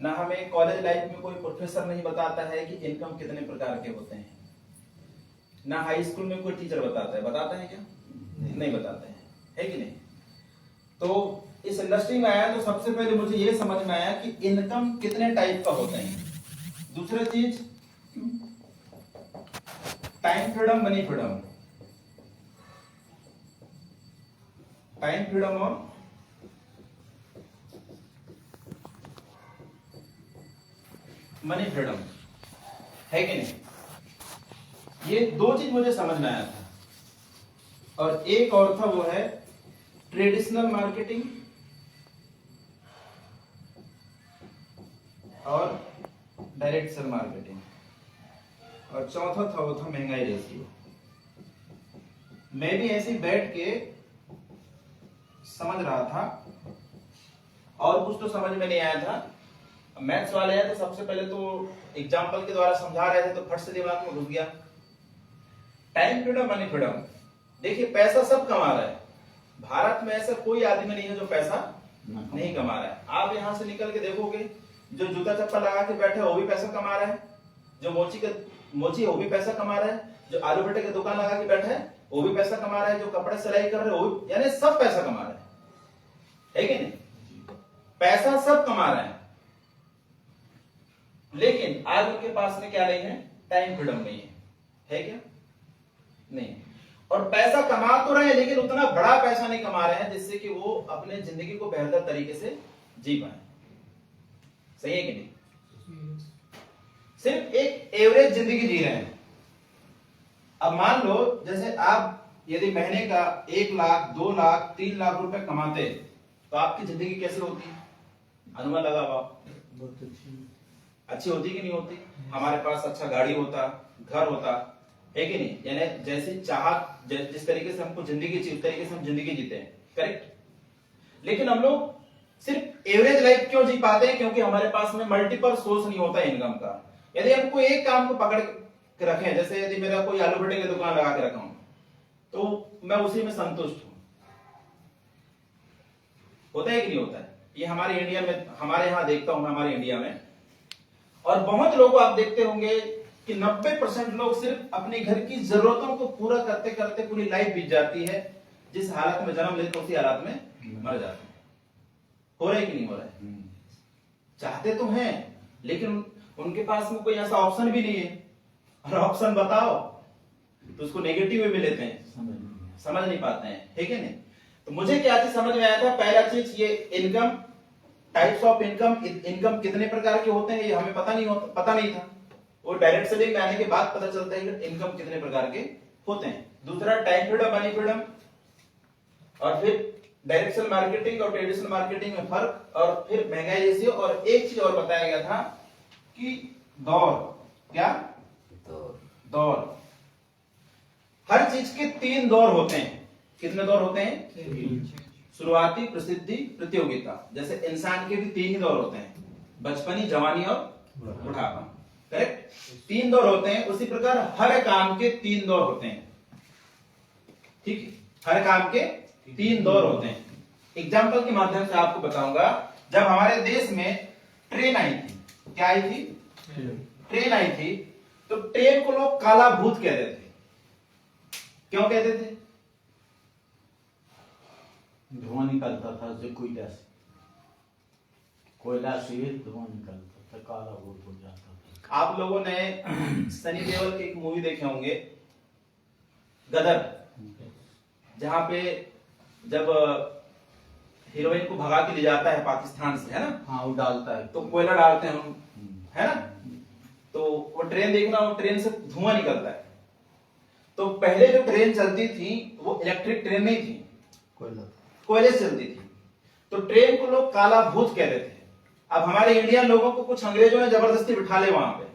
ना हमें college life में कोई प्रोफेसर नहीं बताता है कि इनकम कितने प्रकार के होते हैं, ना हाई स्कूल में कोई टीचर बताता है क्या? नहीं बताते हैं, है कि नहीं? तो इस इंडस्ट्री में आया तो सबसे पहले मुझे ये समझ में आया कि इनकम कितने टाइप का होते हैं। दूसरा चीज time freedom, money freedom. Time freedom और मनी फ्रीडम, है कि नहीं? ये दो चीज मुझे समझ में आया था। और एक और था, वो है ट्रेडिशनल मार्केटिंग और डायरेक्ट सेल मार्केटिंग। और चौथा था, वो था महंगाई रेशियो। मैं भी ऐसे ही बैठ के समझ रहा था और कुछ तो समझ में नहीं आया था। मैथ्स वाले हैं तो सबसे पहले तो एग्जाम्पल के द्वारा समझा रहे थे तो फट से दिमाग में घुस गया। Time freedom, money freedom. देखिए पैसा सब कमा रहा है, भारत में ऐसा कोई आदमी नहीं है जो पैसा नहीं कमा रहा है। आप यहां से निकल के देखोगे, जो जूता चप्पल लगा के बैठे वो भी पैसा कमा रहा है, जो मोची वो भी पैसा कमा रहा है, जो आलू भट्टे की दुकान लगा के बैठे है वो भी पैसा कमा रहा है, जो कपड़े सिलाई कर रहे हैं वो भी, यानी सब पैसा कमा रहे है कि नहीं? पैसा सब कमा रहे हैं, लेकिन आज उनके पास में क्या नहीं है? टाइम फ्रीडम नहीं है क्या? नहीं। और पैसा कमा तो रहे हैं लेकिन उतना बड़ा पैसा नहीं कमा रहे हैं जिससे कि वो अपने जिंदगी को बेहतर तरीके से जी पाए। सही है कि नहीं? सिर्फ एक एवरेज जिंदगी जी रहे हैं। अब मान लो जैसे आप यदि महीने का 1 लाख, 2 लाख, 3 लाख रुपए कमाते तो आपकी जिंदगी कैसे होती? अनुमान लगा बहुत अच्छी होती कि नहीं होती? हमारे पास अच्छा गाड़ी होता, घर होता, है कि नहीं? यानी जैसे चाहत, जिस तरीके से हमको जिंदगी चाहिए उस तरीके से हम जिंदगी जीते हैं, करेक्ट? लेकिन हम लोग सिर्फ एवरेज लाइफ क्यों जी पाते हैं? क्योंकि हमारे पास में मल्टीपल सोर्स नहीं होता इनकम का। यदि हमको एक काम को पकड़ के रखें, जैसे यदि मेरा कोई आलू भट्टे की दुकान लगा के रखा हूं तो मैं उसी में संतुष्ट हूं। होता है कि नहीं होता है? ये हमारे इंडिया में, हमारे यहां देखता हूं मैं, हमारे इंडिया में। और बहुत लोगों आप देखते होंगे कि 90% लोग सिर्फ अपने घर की जरूरतों को पूरा करते करते पूरी लाइफ बीत जाती है। जिस हालत में जन्म लेते उसी हालत में मर जाते हैं। हो रहा है कि नहीं हो रहा है? चाहते तो हैं लेकिन उनके पास में कोई ऐसा ऑप्शन भी नहीं है। और ऑप्शन बताओ तो उसको नेगेटिव वे में लेते हैं, समझ नहीं पाते हैं, ठीक है नहीं? तो मुझे क्या चीज समझ में आया था? पहला चीज ये income, types of income, income कितने प्रकार के होते हैं ये हमें पता नहीं था। वो डायरेक्ट सेलिंग में आने के बाद पता चलता है कि इनकम कितने प्रकार के होते हैं। दूसरा टाइम फ्रीडम, मनी फ्रीडम, और फिर डायरेक्ट सेल मार्केटिंग और ट्रेडिशनल मार्केटिंग में फर्क, और फिर महंगाई रेशियो। और एक चीज और बताया गया था कि दौर, क्या दौर। हर चीज के 3 दौर होते हैं। कितने दौर होते हैं? शुरुआती, प्रसिद्धि, प्रतियोगिता। जैसे इंसान के भी 3 ही दौर होते हैं, बचपनी, जवानी और बुढ़ापा, करेक्ट? 3 दौर होते हैं। उसी प्रकार हर काम के 3 दौर होते हैं, ठीक है? हर काम के 3 दौर होते हैं। एग्जाम्पल के माध्यम से आपको बताऊंगा। जब हमारे देश में ट्रेन आई थी, क्या आई थी? ट्रेन आई थी, तो ट्रेन को लोग काला भूत कहते थे। क्यों कहते थे? धुआं निकलता था उससे, कोयला से धुआं निकलता था, काला भूत हो जाता था। आप लोगों ने सनी देओल की एक मूवी देखे होंगे, गदर, जहां पे जब हीरोइन को भगा के ले जाता है पाकिस्तान से, है ना? हाँ, वो डालता है तो कोयला डालते हैं हम, है ना? तो वो ट्रेन देखना, वो ट्रेन से धुआं निकलता है। तो पहले जो ट्रेन चलती थी वो इलेक्ट्रिक ट्रेन नहीं थी, कोयले से चलती थी। तो ट्रेन को लोग काला भूत कहते थे। अब हमारे इंडियन लोगों को कुछ अंग्रेजों ने जबरदस्ती बिठा ले वहां पे,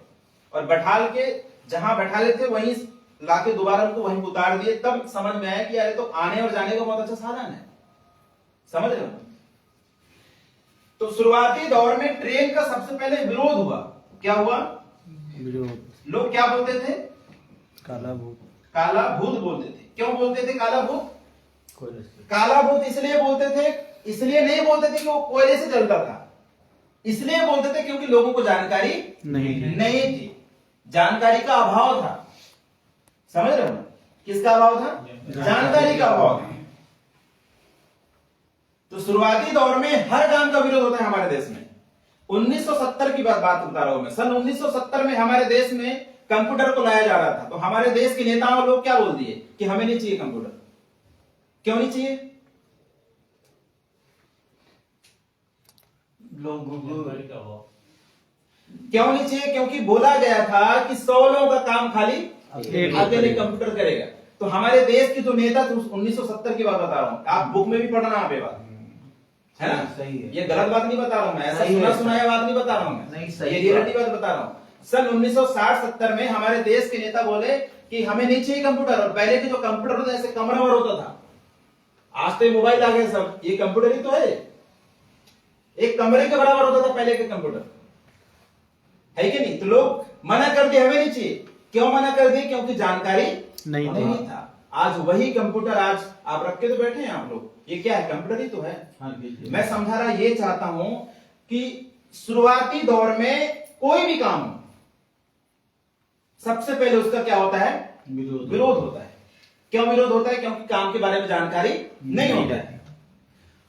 और बैठाल के जहां बैठा ले थे वहीं लाके दोबारा उनको वहीं उतार दिए। तब समझ में आया कि यार तो आने और जाने का बहुत अच्छा साधन है, समझ रहे हो? तो शुरुआती दौर में ट्रेन का सबसे पहले विरोध हुआ। क्या हुआ? विरोध। लोग क्या बोलते थे? काला भूत, काला भूत बोलते थे। क्यों बोलते थे काला भूत? काला भूत इसलिए बोलते थे, इसलिए नहीं बोलते थे कि वो कोयले से जलता था, इसलिए बोलते थे क्योंकि लोगों को जानकारी नहीं थी, जानकारी का अभाव था। समझ रहे हो ना? किसका अभाव था? जानकारी का अभाव था। तो शुरुआती दौर में हर काम का विरोध होता है हमारे देश में। 1970 की बात बता रहा हूं मैं। सन 1970 में हमारे देश में कंप्यूटर को लाया जा रहा था, तो हमारे देश के नेताओं लोग क्या बोल दिए कि हमें नहीं चाहिए कंप्यूटर। क्यों नहीं चाहिए? लोगों को क्यों नहीं चाहिए? क्योंकि बोला गया था कि 100 लोगों का काम खाली अकेले कंप्यूटर करेगा। तो हमारे देश की जो नेता थे 1970 की बात बता रहा हूं, आप बुक में भी पढ़ना आप ये बात, है ना? सही है। ये गलत बात नहीं बता रहा हूं मैं, ऐसा सही है। सुना सुनाया बात नहीं बता रहा हूं मैं, नहीं, सही ये रियलिटी बात बता रहा हूं। सन 1960-70 में हमारे देश के नेता बोले कि हमें नहीं चाहिए कंप्यूटर। और पहले के जो कंप्यूटर होता ऐसे कमरा भर होता था, आज तो ये मोबाइल आ गए सब, ये कंप्यूटर ही तो है। एक कमरे के बराबर होता था पहले के कंप्यूटर, है कि नहीं? तो लोग मना कर दिए, हमें नहीं चाहिए। क्यों मना कर दिए? क्योंकि जानकारी नहीं था। आज वही कंप्यूटर आज आप रख के तो बैठे हैं आप लोग, ये क्या है? कंप्यूटर ही तो है। मैं समझा रहा ये चाहता हूं कि शुरुआती दौर में कोई भी काम हो, सबसे पहले उसका क्या होता है? विरोध होता है। क्यों विरोध होता है? क्योंकि काम के बारे में जानकारी नहीं होता है।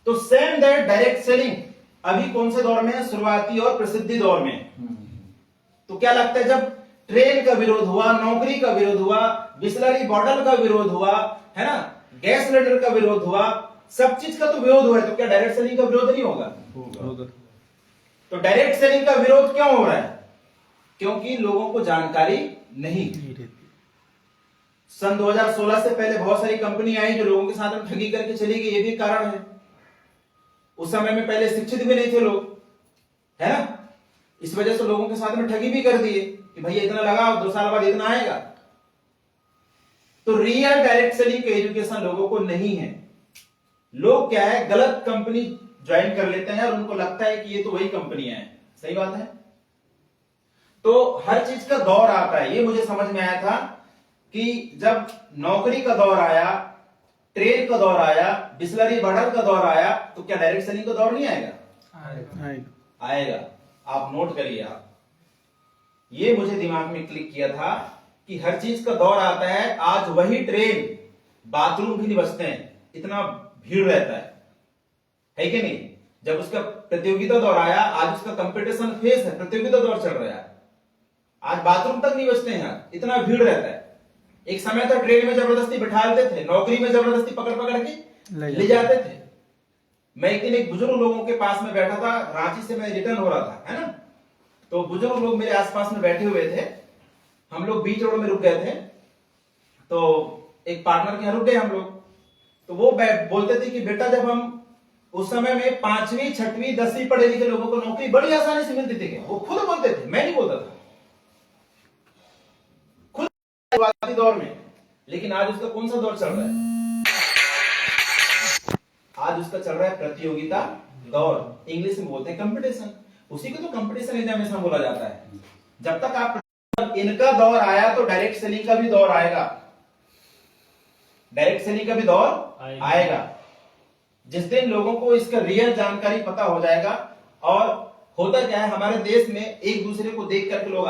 तो सेम दैट डायरेक्ट सेलिंग अभी कौन से दौर में है? शुरुआती और प्रसिद्धि दौर में। तो क्या लगता है, जब ट्रेन का विरोध हुआ, नौकरी का विरोध हुआ, बिस्लरी बॉटल का विरोध हुआ, है ना, गैस सिलेंडर का विरोध हुआ, सब चीज का तो विरोध हुआ है, तो क्या डायरेक्ट सेलिंग का विरोध नहीं होगा? तो डायरेक्ट सेलिंग का विरोध क्यों हो रहा है? क्योंकि लोगों को जानकारी नहीं थी। सन 2016 से पहले बहुत सारी कंपनी आई जो लोगों के साथ में ठगी करके चली गई, ये भी कारण है। उस समय में पहले शिक्षित भी नहीं थे लोग, है ना, इस वजह से लोगों के साथ में ठगी भी कर दिए कि भैया इतना लगाओ, 2 साल बाद इतना आएगा। तो रियल डायरेक्ट सेलिंग का एजुकेशन लोगों को नहीं है। लोग क्या है, गलत कंपनी ज्वाइन कर लेते हैं और उनको लगता है कि ये तो वही कंपनियां हैं। सही बात है। तो हर चीज का दौर आता है, ये मुझे समझ में आया था कि जब नौकरी का दौर आया, ट्रेन का दौर आया, बिस्लरी बॉटल का दौर आया, तो क्या डायरेक्ट सेलिंग का दौर नहीं आएगा? आएगा। आप नोट करिए। आप ये मुझे दिमाग में क्लिक किया था कि हर चीज का दौर आता है। आज वही ट्रेन, बाथरूम भी नहीं बचते हैं, इतना भीड़ रहता है कि नहीं? जब उसका प्रतियोगिता दौर आया, आज उसका कंपटीशन फेस है, प्रतियोगिता दौर चल रहा है, आज बाथरूम तक नहीं बचते हैं यार, इतना भीड़ रहता है। एक समय था ट्रेन में जबरदस्ती बिठाते थे, नौकरी में जबरदस्ती पकड़ पकड़ के ले जाते थे। मैं एक दिन एक बुजुर्ग लोगों के पास में बैठा था, रांची से मैं रिटर्न हो रहा था, है ना, तो बुजुर्ग लोग मेरे आसपास में बैठे हुए थे। हम लोग बीच रोड में रुक गए थे, तो एक पार्टनर के यहाँ रुक गए हम लोग। तो वो बोलते थे कि बेटा, जब हम उस समय में 5वीं 6वीं 10वीं पढ़े लिखे लोगों को नौकरी बड़ी आसानी से मिलती थी। वो खुद बोलते थे, मैं नहीं बोलता था, खुद शुरुआती दौर में। लेकिन आज उसका कौन सा दौर चल रहा है? आज उसका चल रहा है प्रतियोगिता दौर, इंग्लिश में बोलते हैं कंपटीशन। उसी को तो कंपटीशन एग्जामिनेशन बोला जाता है। जब तक आप, इनका दौर आया तो डायरेक्ट सेलिंग का भी दौर आएगा। डायरेक्ट सेलिंग का भी दौर आएगा। जिस दिन लोगों को इसका रियल जानकारी पता हो जाएगा। और होता क्या है, हमारे देश में एक दूसरे को देख करके लोग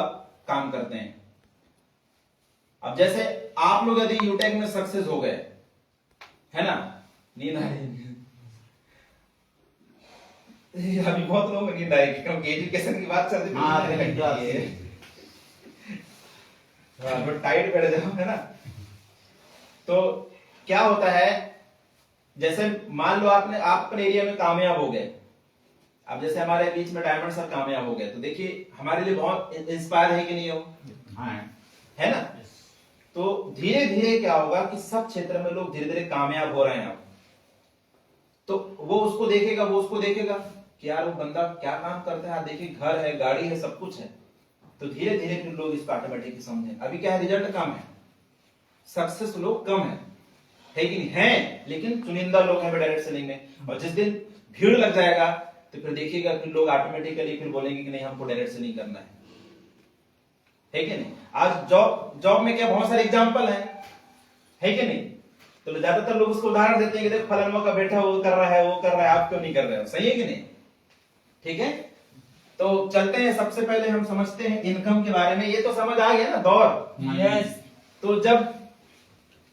काम करते हैं। अब जैसे आप लोग यदि यूटेक में सक्सेस हो गए, है ना, नींद आ रही, अभी बहुत लोगों को नींद आएगी क्योंकि एजुकेशन की बात चल रही है। टाइट बैठ जाओ, है ना। तो क्या होता है, जैसे मान लो आप अपने एरिया में कामयाब हो गए। अब जैसे हमारे बीच में डायमंड सर कामयाब हो गए, तो देखिए हमारे लिए बहुत इंस्पायर है कि नहीं हो? है ना। तो धीरे धीरे क्या होगा कि सब क्षेत्र में लोग धीरे धीरे कामयाब हो रहे हैं। अब तो वो उसको देखेगा, वो उसको देखेगा कि यार वो बंदा क्या काम करता है, देखिए घर है, गाड़ी है, सब कुछ है। तो धीरे धीरे फिर लोग इसको ऑटोमेटिकली समझे। अभी क्या है, रिजल्ट कम है, सक्सेस लोग कम है कि नहीं? है, लेकिन चुनिंदा लोग हैं डायरेक्ट सेलिंग में। और जिस दिन भीड़ लग जाएगा तो फिर देखिएगा फिर लोग ऑटोमेटिकली फिर बोलेंगे कि नहीं, हमको डायरेक्ट सेलिंग करना है कि नहीं? आज जॉब में क्या बहुत सारे एग्जांपल है कि नहीं? तो ज्यादातर लोग उसको उदाहरण देते हैं कि देखो फलाना का बेटा वो कर रहा है, वो कर रहा है, आप क्यों नहीं कर रहे हो? सही है कि नहीं? ठीक है। तो चलते हैं, सबसे पहले हम समझते हैं इनकम के बारे में। ये तो समझ आ गया ना, दौर। यस। तो जब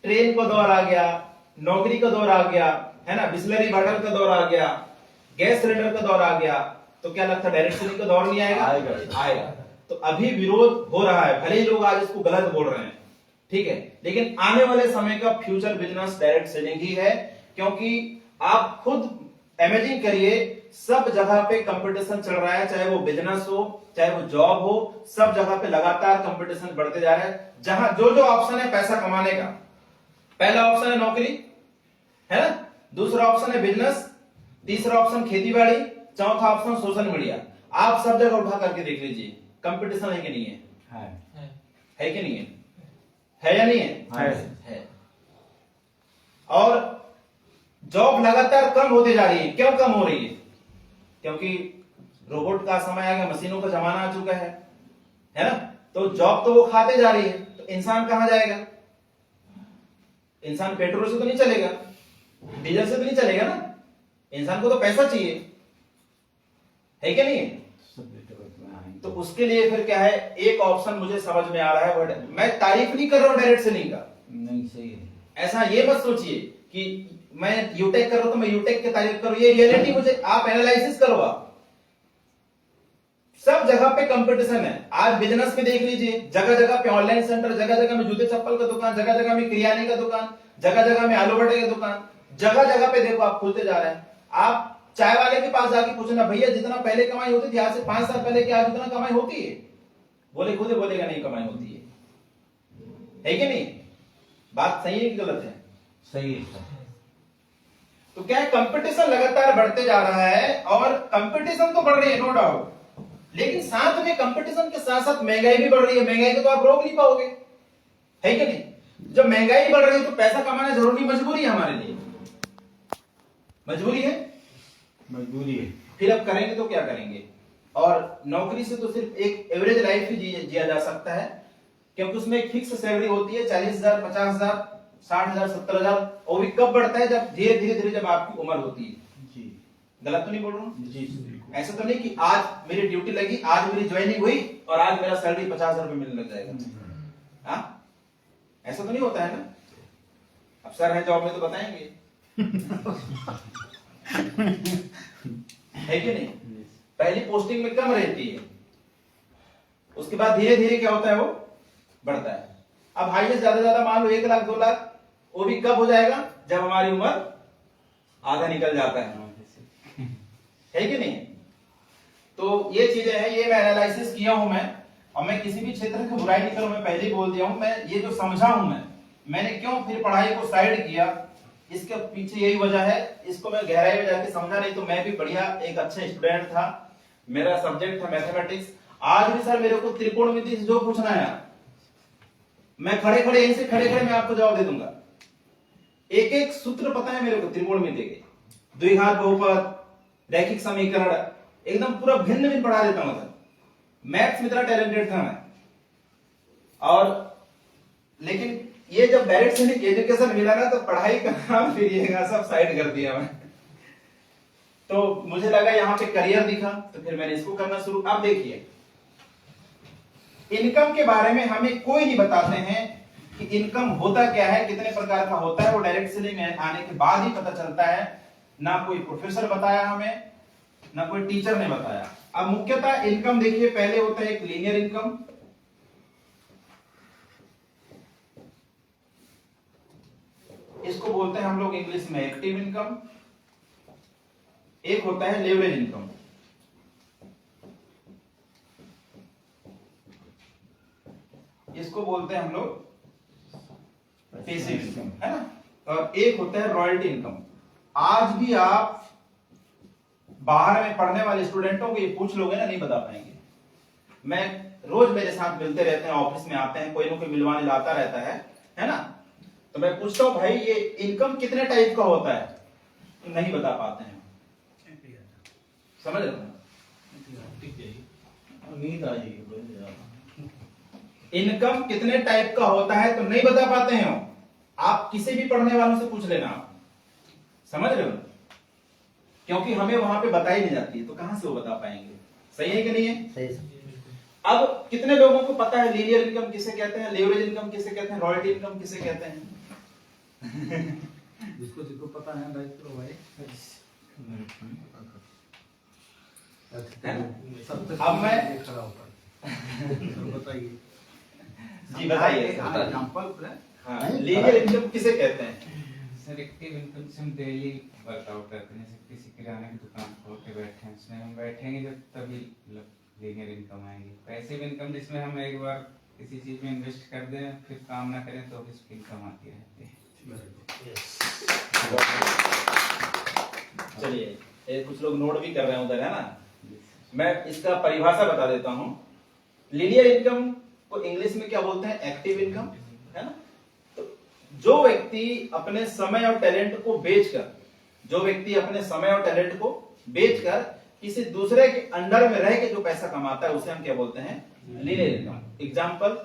ट्रेन का दौर आ गया, नौकरी का दौर आ गया, है ना, बिस्लरी बॉटल का दौर आ गया, गैस सिलेंडर का दौर आ गया, तो क्या लगता है डायरेक्ट सेलिंग का दौर नहीं आएगा? आएगा। तो अभी विरोध हो रहा है, भले ही लोग आज इसको गलत बोल रहे हैं, ठीक है, लेकिन आने वाले समय का फ्यूचर बिजनेस डायरेक्ट सेलिंग ही है। क्योंकि आप खुद इमेजिन करिए, सब जगह पे कंपटीशन चल रहा है, चाहे वो बिजनेस हो, चाहे वो जॉब हो, सब जगह पे लगातार कंपटीशन बढ़ते जा रहा है। जहां जो जो ऑप्शन है पैसा कमाने का, पहला ऑप्शन है नौकरी, है ना, दूसरा ऑप्शन है बिजनेस, तीसरा ऑप्शन खेती बाड़ी, चौथा ऑप्शन सोशल मीडिया। आप सब जगह उठा करके देख लीजिए, कंपटीशन है कि नहीं है? है कि नहीं है? है या नहीं है? है। और जॉब लगातार कम होती जा रही है। क्यों कम हो रही है? क्योंकि रोबोट का समय आ गया, मशीनों का जमाना आ चुका है ना, तो जॉब तो वो खाते जा रही है, तो इंसान कहां जाएगा? इंसान पेट्रोल से तो नहीं चलेगा, डीजल से तो नहीं चलेगा ना, इंसान को तो पैसा चाहिए, है कि नहीं? तो उसके लिए फिर क्या है, एक ऑप्शन मुझे समझ में आ रहा है, मैं तारीफ नहीं कर रहा हूं डायरेक्ट सेलिंग का, नहीं सही है। ऐसा ये मत सोचिए कि मैं यूटेक कर रहा हूं तो मैं यूटेक की तारीफ करूं, ये रियलिटी मुझे आप एनालिसिस करो। आप सब जगह पे कंपटीशन है। आज बिजनेस में देख लीजिए, जगह जगह पे ऑनलाइन सेंटर, जगह जगह में जूते चप्पल का दुकान, जगह जगह में किराने का दुकान, जगह जगह में आलू भट्टे की दुकान, जगह जगह पे देखो आप खुलते जा रहे हैं। आप चाय वाले के पास जाके पूछना, भैया जितना पहले कमाई होती थी आज से 5 साल पहले क्या आज उतना कमाई होती है? बोले खुद बोलेगा नहीं कमाई होती है कि नहीं? बात सही है कि गलत है? सही है सर। तो क्या है, कंपटीशन लगातार बढ़ते जा रहा है, और कंपटीशन तो बढ़ रही है नो डाउट, लेकिन साथ में कंपटीशन के साथ साथ महंगाई भी बढ़ रही है। महंगाई को तो आप रोक नहीं पाओगे, है कि नहीं? जब महंगाई बढ़ रही है तो पैसा कमाना जरूरी, मजबूरी है हमारे लिए, मजबूरी है, मजबूरी है। फिर अब करेंगे तो क्या करेंगे? और नौकरी से तो सिर्फ एक एवरेज लाइफ ही जिया जा सकता है, क्योंकि उसमें एक फिक्स सैलरी होती है, 40,000, 50,000, 60,000, 70,000, वो भी कब बढ़ता है? जब धीरे धीरे जब आपकी उम्र होती है। जी गलत तो नहीं बोल रहा हूँ? जी। ऐसा तो नहीं कि आज मेरी ड्यूटी लगी, आज मेरी ज्वाइनिंग हुई और आज मेरा सैलरी 50,000 रुपए मिलने लग जाएगा। हाँ, ऐसा तो नहीं होता है ना? अब सर है जॉब में तो बताएंगे, है कि नहीं? पहली पोस्टिंग में कम रहती है, उसके बाद धीरे धीरे क्या होता है, वो बढ़ता है। अब हाईएस्ट ज्यादा ज्यादा मान लो 1 लाख 2 लाख, वो भी कब हो जाएगा? जब हमारी उम्र आधा निकल जाता है कि नहीं? तो ये चीजें हैं, ये मैं एनालिसिस किया हूं मैं, और मैं किसी भी क्षेत्र की बुराई नहीं करूं, मैं पहले ही बोल दिया हूं, मैं ये जो समझा हूं मैंने क्यों फिर पढ़ाई को साइड किया, इसके पीछे यही वजह है। इसको मैं गहराई में जाके समझा, नहीं तो मैं भी बढ़िया एक अच्छा स्टूडेंट था, मेरा सब्जेक्ट था मैथमेटिक्स। आज भी सर मेरे को त्रिकोणमिति से जो पूछना है, मैं खड़े खड़े यहीं से खड़े खड़े मैं आपको जवाब दे दूंगा। एक एक सूत्र पता है मेरे को त्रिकोणमिति के, द्विघात बहुपद, रैखिक समीकरण, एकदम पूरा भिन्न भिन्न पढ़ा देता हूं सर। मैथ्स में इतना टैलेंटेड था मैं। और लेकिन ये जब डायरेक्ट सेलिंग एजुकेशन मिला ना, तो पढ़ाई का नाम फिर ये सब साइड कर दिया मैं। तो मुझे लगा यहाँ पे करियर दिखा, तो फिर मैंने इसको करना शुरू। आप देखिए, इनकम के बारे में हमें कोई नहीं बताते हैं कि इनकम होता क्या है, कितने प्रकार का होता है, वो डायरेक्ट सेलिंग में आने के बाद ही पता चलता है। ना कोई प्रोफेसर बताया हमें, ना कोई टीचर ने बताया। अब मुख्यतः इनकम देखिए, पहले होता है एक लीनियर इनकम, इसको बोलते हैं हम लोग इंग्लिश में एक्टिव इनकम। एक होता है लेवरेज इनकम, इसको बोलते हैं हम लोग पैसिव इनकम, है ना। और एक होता है रॉयल्टी इनकम। आज भी आप बाहर में पढ़ने वाले स्टूडेंटों को ये पूछ लोगे ना, नहीं बता पाएंगे। मैं रोज मेरे साथ मिलते रहते हैं, ऑफिस में आते हैं, कोई ना कोई मिलवाने लाता रहता है ना। तो मैं पूछता हूं, भाई ये इनकम कितने टाइप का होता है? तो नहीं बता पाते हैं, समझ रहे हो? नींद आ जाएगी। इनकम कितने टाइप का होता है तो नहीं बता पाते हैं। आप किसी भी पढ़ने वालों से पूछ लेना, आप समझ रहे हो? क्योंकि हमें वहां पे बताई नहीं जाती है, तो कहां से वो बता पाएंगे? सही है कि नहीं है? सही सर। अब कितने लोगों को पता है लीनियर इनकम किसे कहते हैं, लेवरेज इनकम किसे कहते हैं, रॉयल्टी इनकम किसे कहते हैं? जिसको जिसको पता है राइट करो भाई। अब मैं खड़ा होकर बताइए जी बताइए। एग्जांपल हाँ, लीनियर इनकम किसे कहते हैं? सर एक्टिव इनकम से हम डेली वर्कआउट करते हैं, जैसे किसी किराने की दुकान खोल के बैठे हैं, उसमें हम बैठेंगे जब तभी लीनियर इनकम आएगी। पैसिव इनकम जिसमें हम एक बार किसी चीज में इन्वेस्ट कर दें फिर काम ना करें तो उसकी इनकम आती रहती है। चलिए, ये कुछ लोग नोट भी कर रहे हैं उधर, है ना? मैं इसका परिभाषा बता देता हूं। लीनियर इनकम को इंग्लिश में क्या बोलते हैं? एक्टिव इनकम, है ना? तो जो व्यक्ति अपने समय और टैलेंट को बेचकर, जो व्यक्ति अपने समय और टैलेंट को बेचकर किसी दूसरे के अंडर में रह के जो पैसा कमाता है उसे हम क्या बोलते हैं? Linear income. एग्जाम्पल,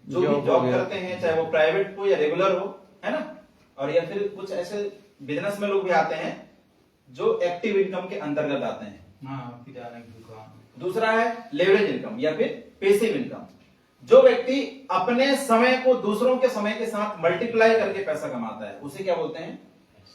जो भी जॉब करते हैं, चाहे वो प्राइवेट हो या रेगुलर हो, है ना? और या फिर कुछ ऐसे बिजनेस में लोग भी आते हैं जो एक्टिव इनकम के अंतर्गत आते हैं। हाँ, किराने की दुकान। दूसरा है लेवरेज इनकम या फिर पैसिव इनकम। जो व्यक्ति अपने समय को दूसरों के समय के साथ मल्टीप्लाई करके पैसा कमाता है उसे क्या बोलते हैं?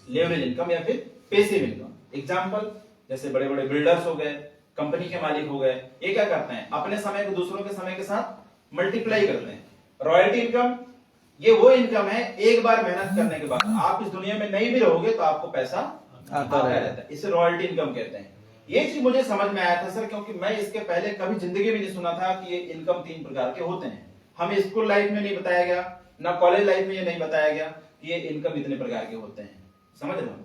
लेवरेज इनकम या फिर पैसिव इनकम। एग्जाम्पल, जैसे बड़े बड़े बिल्डर्स हो गए, कंपनी के मालिक हो गए, ये क्या करते हैं? अपने समय को दूसरों के समय के साथ मल्टीप्लाई करते हैं। रॉयल्टी इनकम, ये वो इनकम है एक बार मेहनत करने के बाद आप इस दुनिया में नहीं भी रहोगे तो आपको पैसा आता रहता है, इसे रॉयल्टी इनकम कहते हैं। ये चीज मुझे समझ में आया था सर, क्योंकि मैं इसके पहले कभी जिंदगी में नहीं सुना था कि ये इनकम 3 प्रकार के होते हैं। हमें स्कूल लाइफ में नहीं बताया गया, ना कॉलेज लाइफ में ये नहीं बताया गया कि ये इनकम इतने प्रकार के होते हैं। समझ रहे हो?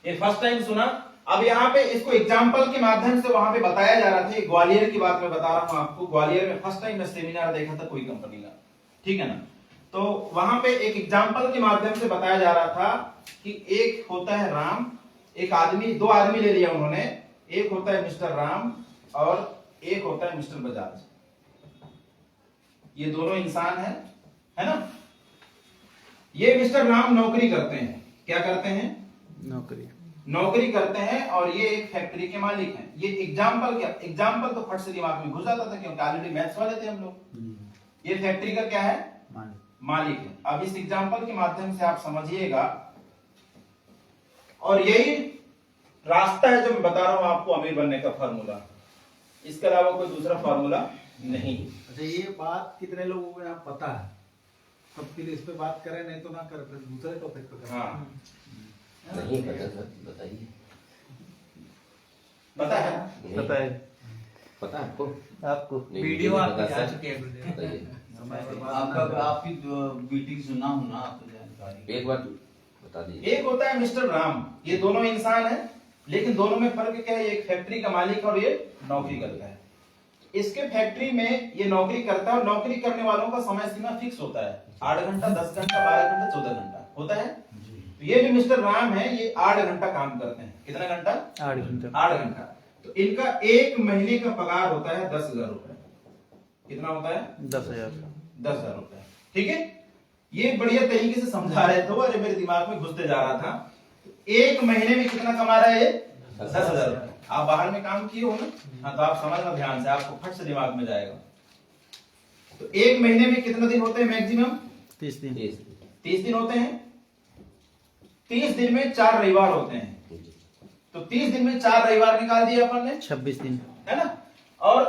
ये फर्स्ट टाइम सुना। अब यहाँ पे इसको एग्जाम्पल के माध्यम से वहां पे बताया जा रहा था। ग्वालियर की बात मैं बता रहा हूँ आपको। ग्वालियर में फर्स्ट टाइम मैं सेमिनार देखा था कोई कंपनी का, ठीक है ना? तो वहां पे एक एग्जाम्पल के माध्यम से बताया जा रहा था कि एक होता है राम, एक आदमी, 2 आदमी ले लिया उन्होंने। एक होता है मिस्टर राम और एक होता है मिस्टर बजाज। ये दोनों इंसान है ना? ये मिस्टर राम नौकरी करते हैं। क्या करते हैं? नौकरी करते हैं और ये एक फैक्ट्री के मालिक हैं। ये एग्जाम्पल क्या? एग्जाम्पल तो फट से दिमाग में घुस जाता था क्योंकि ऑलरेडी मैथ्स वाले थे हम लोग। ये फैक्ट्री का क्या है? मालिक है। अब इस एग्जाम्पल के माध्यम से आप समझिएगा, और यही रास्ता है जो मैं बता रहा हूं आपको अमीर बनने का फार्मूला। इसके अलावा कोई दूसरा फार्मूला नहीं। अच्छा, ये बात कितने लोगों को यहाँ पता है? सबके लिए इस पे बात करें, नहीं तो ना करें, फिर दूसरे टॉपिक पे करें। हाँ, नहीं पता सर, बताइए। पता है? पता है पता है आपको? आपको नहीं, वीडियो मुझे आपकी पता आ सर। चुकी है वीडियो। बताइए। आपकी मीटिंग सुना हूं ना, आपको जानकारी। एक बार बता दीजिए। एक होता है मिस्टर राम। ये दोनों इंसान हैं, लेकिन दोनों में फर्क क्या है? एक फैक्ट्री का मालिक और ये नौकरी करता है। इसके फैक्ट्री में ये नौकरी करता है और नौकरी करने वालों का समय सीमा फिक्स होता है। 8 घंटा, 10 घंटा, 12 घंटा, 14 घंटा होता है। तो ये जो मिस्टर राम है ये 8 घंटा काम करते हैं। कितना घंटा? 8 घंटा। 8 घंटा। तो इनका एक महीने का पगार होता है 10,000 रुपए। कितना होता है? 10,000। 10,000 रुपए। ठीक है? ये बढ़िया तरीके से समझा रहे थे, अरे मेरे दिमाग में घुसते जा रहा था। एक महीने में कितना कमा रहा है ये? 10,000 रुपए। आप बाहर में काम किए हो ना? हाँ, तो आप समझना ध्यान से, आपको फट से दिमाग में जाएगा। तो एक महीने में कितने दिन होते हैं मैक्सिमम? 30 दिन। 30 दिन होते हैं। 30 दिन में 4 रविवार होते हैं। तो 30 दिन में 4 रविवार निकाल दिया अपन ने, 26 दिन, है ना? और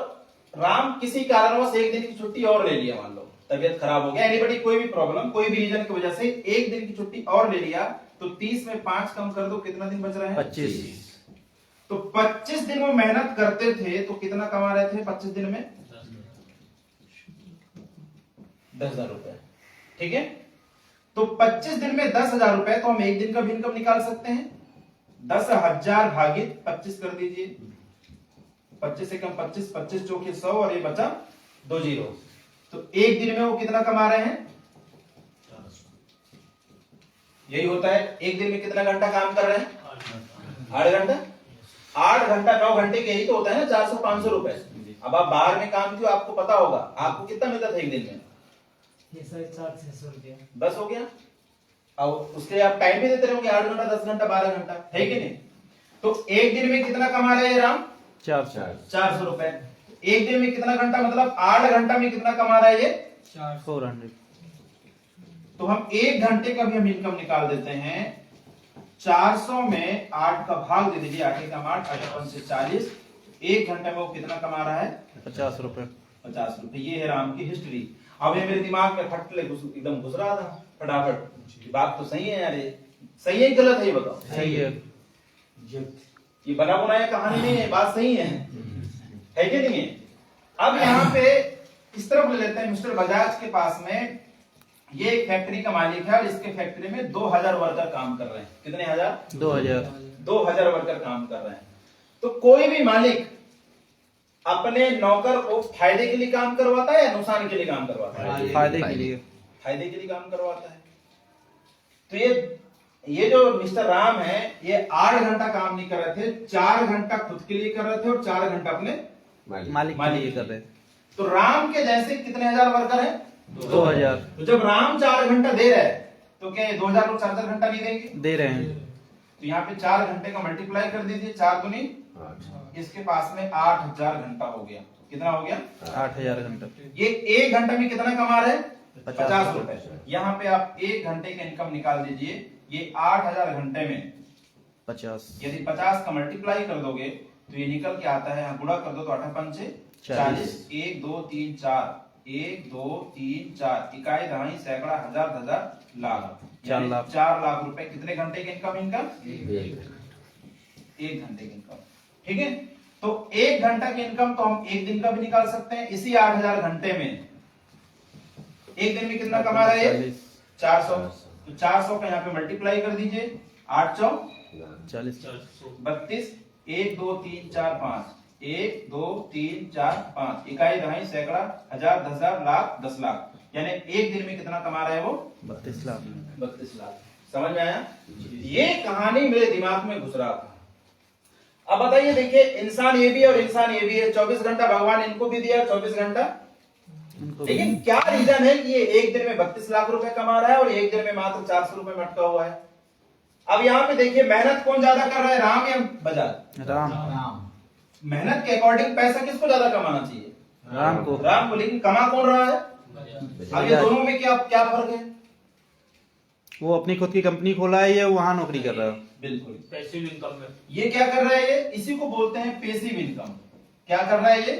राम किसी कारणवश एक दिन की छुट्टी और ले लिया, मान लो तबियत खराब हो गया, एनीबडी, कोई भी प्रॉब्लम, कोई भी रीजन की वजह से एक दिन की छुट्टी और ले लिया, तो 30 में 5 कम कर दो, कितना दिन बच रहा है? 25। तो 25 दिन वो मेहनत करते थे तो कितना कमा रहे थे 25 दिन में? 10,000 रुपए। ठीक है? तो 25 दिन में 10,000 रुपए, तो हम एक दिन का भी इनकम निकाल सकते हैं। 10,000 भागित 25 कर दीजिए। 25 से कम 25, 25 चौके 100 और ये बचा 2 जीरो। तो एक दिन में वो कितना कमा रहे हैं? यही होता है। एक दिन में कितना घंटा काम कर रहे हैं? 8 घंटा। 8 घंटा 9 घंटे के, यही तो होता है ना 400-500 रुपए। अब आप बाहर में काम किए, आपको पता होगा आपको कितना मिलता था एक दिन में? ये सर 400-600 रुपया। बस हो गया। अब उसके आप टाइम भी देते रहोगे, 8 घंटा, 10 घंटा, 12 घंटा, है कि नहीं? तो एक दिन में कितना कमा रहे हैं राम? चार 400 रुपए। एक दिन में कितना घंटा, मतलब 8 घंटा में कितना कमा रहा है ये? 400। तो हम 1 घंटे का भी हम इनकम निकाल देते हैं। 400 में 8 का भाग दे दीजिए, 8 का 8, 8 से 40। 1 घंटे में वो कितना कमा रहा है? 50 रुपए। 50 रुपए। ये है राम की हिस्ट्री। अब ये मेरे दिमाग में एकदम घुस रहा था फटाफट, बात तो सही है यार, ये सही है गलत है ये बताओ? सही है। ये बना बनाया कहानी नहीं है, बात सही है कि नहीं है? अब यहाँ पे इस तरफ ले लेते हैं, मिस्टर बजाज के पास में ये एक फैक्ट्री का मालिक है और इसके फैक्ट्री में 2000 वर्कर काम कर रहे हैं। कितने हजार? 2000 वर्कर काम कर रहे हैं। तो कोई भी मालिक अपने नौकर को फायदे के लिए काम करवाता है या नुकसान के लिए काम करवाता है? फायदे के लिए। फायदे के लिए काम करवाता है। तो ये जो मिस्टर राम है, ये 8 घंटा काम नहीं कर रहे थे, 4 घंटा खुद के लिए कर रहे थे और 4 घंटा अपने मालिक के लिए कर रहे। तो राम के जैसे कितने हजार वर्कर हैं? 2000। तो जब राम 4 घंटा दे रहा है तो क्या 2000 लोग 4 घंटा नहीं देंगे? दे रहे हैं। तो यहाँ पे 4 घंटे का मल्टीप्लाई कर दीजिए, 4 दूनी, इसके पास में 8000 घंटा हो गया। कितना हो गया? 8000 घंटा। ये 1 घंटे में कितना कमा रहे हैं? 50 रुपए। यहाँ पे आप 1 घंटे का इनकम निकाल दीजिए। ये 8000 घंटे में 50। यदि 50 का मल्टीप्लाई कर दोगे तो ये निकल के आता है, गुणा कर दो तो 8 पंचे 40। 1 2 3 4, 1 2 3 4, इकाई दहाई सैकड़ा हजार हजार लाख, 4 लाख। 4 लाख रुपए। कितने घंटे की इनकम? 1 घंटे की इनकम। ठीक है, तो 1 घंटा की इनकम तो हम 1 दिन का भी निकाल सकते हैं। इसी 8000 घंटे में 1 दिन में कितना कमा रहा है? 400। तो 400 का यहाँ पे मल्टीप्लाई कर दीजिए, 8 चौक 40। 32। 1 2 3 4 5, 1 2 3 4 5, इकाई दहाई सैकड़ा हजार हजार लाख 10 लाख, यानी 1 दिन में कितना कमा रहा है वो? 32 लाख। 32 लाख। समझ में आया? ये कहानी मेरे दिमाग में घुस रहा था। अब बताइए, देखिए इंसान ये भी है और इंसान ये भी है। 24 घंटा भगवान इनको भी दिया, 24 घंटा। लेकिन क्या रीजन है कि ये 1 दिन में 32 लाख रुपए कमा रहा है और 1 दिन में मात्र 400 रुपए में अटका हुआ है? अब यहाँ पे देखिए, मेहनत कौन ज्यादा कर रहा है, राम या बजाज? राम। मेहनत के अकॉर्डिंग पैसा किसको ज्यादा कमाना चाहिए? राम को। राम को। लेकिन कमा कौन रहा है? अब ये दोनों में क्या क्या फर्क है? वो अपनी खुद की कंपनी खोला है या वहां नौकरी कर रहा है? बिल्कुल पैसिव इनकम है। ये क्या कर रहा है? ये इसी को बोलते हैं पैसिव इनकम। क्या कर रहा है ये?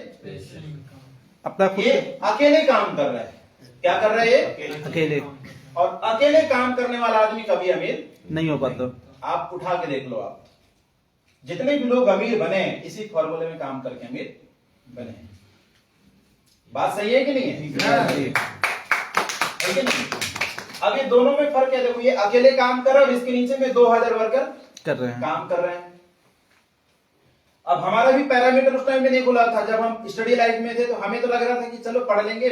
अपना खुद ये अकेले काम कर रहा है। क्या कर रहा है ये? अकेले। और अकेले काम करने वाला आदमी कभी अमीर नहीं हो पाता। आप उठा के देख लो, आप जितने भी लोग अमीर बने इसी फॉर्मूले में काम करके अमीर बने। बात सही है कि नहीं है? है कि नहीं? अब ये दोनों में फर्क है। देखो, ये अकेले काम कर रहा है और इसके नीचे में 2000 वर्कर कर रहे हैं, काम कर रहे हैं। अब हमारा भी पैरामीटर उस टाइम में नहीं खुला था। जब हम स्टडी लाइफ में थे तो हमें तो लग रहा था कि चलो पढ़ लेंगे,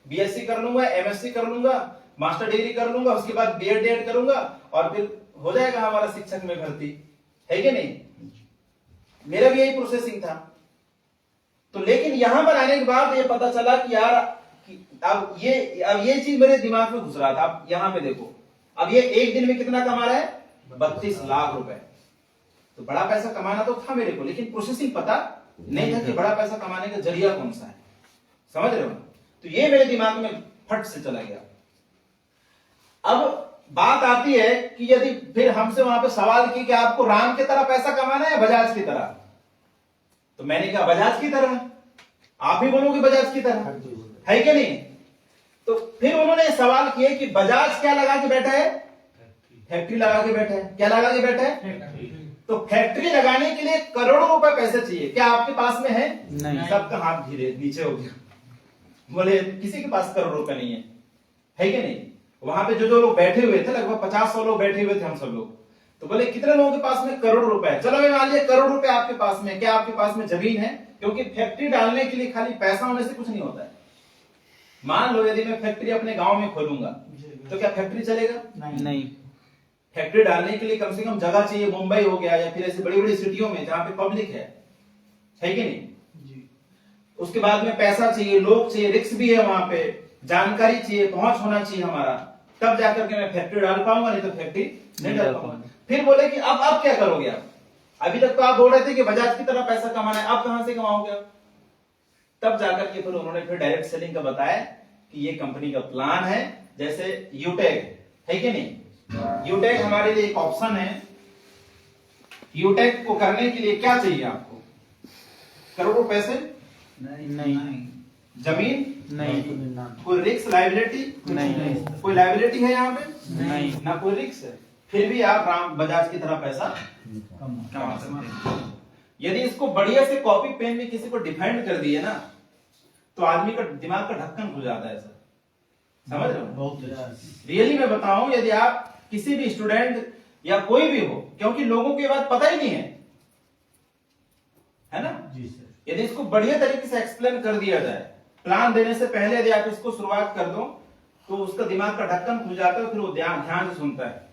बीएससी कर लूंगा, एमएससी कर लूंगा, मास्टर डिग्री कर लूंगा, उसके बाद बीएड करूंगा और फिर हो जाएगा हमारा शिक्षक में भर्ती। है कि नहीं? मेरा भी यही प्रोसेसिंग था। तो लेकिन यहां पर आने के बाद ये पता चला कि यार अब ये चीज मेरे दिमाग में घुस रहा था। अब यहां पे देखो, अब ये 1 दिन में कितना कमा रहा है? 32 लाख रुपए। तो बड़ा पैसा कमाना तो था मेरे को, लेकिन प्रोसेसिंग पता नहीं था कि बड़ा पैसा कमाने का जरिया कौन सा है। समझ रहे हो? तो ये मेरे दिमाग में फट से चला गया। अब बात आती है कि यदि फिर हमसे वहां पे सवाल की कि आपको राम की तरह पैसा कमाना है या बजाज की तरह, तो मैंने कहा बजाज की तरह। आप भी बोलोगे बजाज की तरह, है कि नहीं? तो फिर उन्होंने सवाल किए कि बजाज क्या लगा के बैठा है? फैक्ट्री लगा के बैठा है। क्या लगा के बैठा है? तो फैक्ट्री लगाने के लिए करोड़ों रुपए पैसे चाहिए। क्या आपके पास में है? नहीं। सबका हाथ धीरे नीचे हो गया। बोले किसी के पास करोड़ रुपए नहीं है कि नहीं? वहां पे जो लोग बैठे हुए थे, लगभग 50-100 लोग बैठे हुए थे, हम सब लोग। तो बोले कितने लोगों के पास में करोड़ रुपए है? चलो मैं मान लिया करोड़ रुपए आपके पास में। क्या आपके पास में जमीन है? क्योंकि फैक्ट्री डालने के लिए खाली पैसा होने से कुछ नहीं होता है। मान लो यदि मैं फैक्ट्री अपने गांव में खोलूंगा तो क्या फैक्ट्री चलेगा? नहीं। फैक्ट्री डालने के लिए कम से कम जगह चाहिए। मुंबई हो गया या फिर ऐसी बड़ी बड़ी सिटियों में जहां पे पब्लिक है कि नहीं? उसके बाद में पैसा चाहिए, लोग चाहिए, रिस्क भी है, वहां पे जानकारी चाहिए, पहुंच होना चाहिए हमारा, तब जाकर के मैं फैक्ट्री डाल पाऊंगा, नहीं तो फैक्ट्री नहीं डाल पाऊंगा। फिर बोले कि अब क्या करोगे आप? अभी तक तो आप बोल रहे थे कि बजाज की तरह पैसा कमाना है, आप कहां से कमाओगे आप? तब जाकर के फिर उन्होंने फिर डायरेक्ट सेलिंग का बताया कि ये कंपनी का प्लान है, जैसे यूटेक है कि नहीं, यूटेक हमारे लिए एक ऑप्शन है। यूटेक को करने के लिए क्या चाहिए आपको? करोड़ों पैसे, नहीं जमीन, नहीं कोई रिस्क लायबिलिटी, नहीं कोई लायबिलिटी है यहाँ पे? नहीं ना कोई रिस्क है, फिर भी आप राम बजाज की तरह पैसा कमा सकते हैं। यदि इसको बढ़िया से कॉपी पेन में किसी को डिफाइंड कर दिए ना, तो आदमी का दिमाग का ढक्कन खुल जाता है सर, समझ रहे हो? बहुत रियली मैं बताऊं, यदि आप किसी भी स्टूडेंट या कोई भी हो, क्योंकि लोगों को ये बात पता ही नहीं है ना? जी सर। यदि इसको बढ़िया तरीके से एक्सप्लेन कर दिया जाए, प्लान देने से पहले यदि आप इसको शुरुआत कर दो, तो उसका दिमाग का ढक्कन खुल जाता है, फिर वो ध्यान से सुनता है,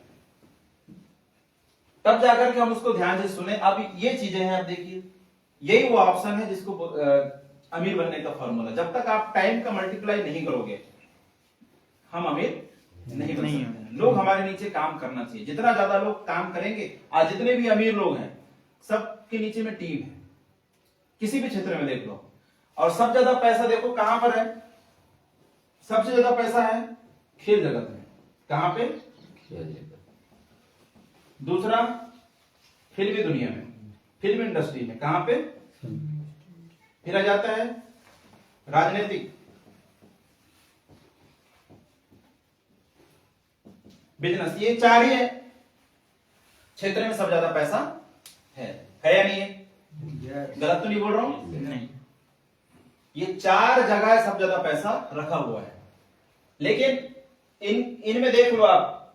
तब जाकर के हम उसको ध्यान से सुने। अब ये चीजें हैं, आप देखिए, यही वो ऑप्शन है जिसको अमीर बनने का फॉर्मूला। जब तक आप टाइम का मल्टीप्लाई नहीं करोगे, हम अमीर नहीं बन सकते। लोग हमारे नीचे काम करना चाहिए, जितना ज्यादा लोग काम करेंगे। आज जितने भी अमीर लोग हैं, सबके नीचे में टीम है, किसी भी क्षेत्र में देख लो। और सबसे ज्यादा पैसा देखो कहां पर है? सबसे ज्यादा पैसा है खेल जगत में। कहां पे? दूसरा फिल्मी दुनिया में, फिल्म इंडस्ट्री में। कहां पे? फिर आ जाता है राजनीतिक, बिजनेस। ये चार ही है क्षेत्र में सब ज्यादा पैसा है या नहीं है? गलत तो नहीं बोल रहा हूं? नहीं ये चार जगह सब ज्यादा पैसा रखा हुआ है। लेकिन इनमें देख लो आप,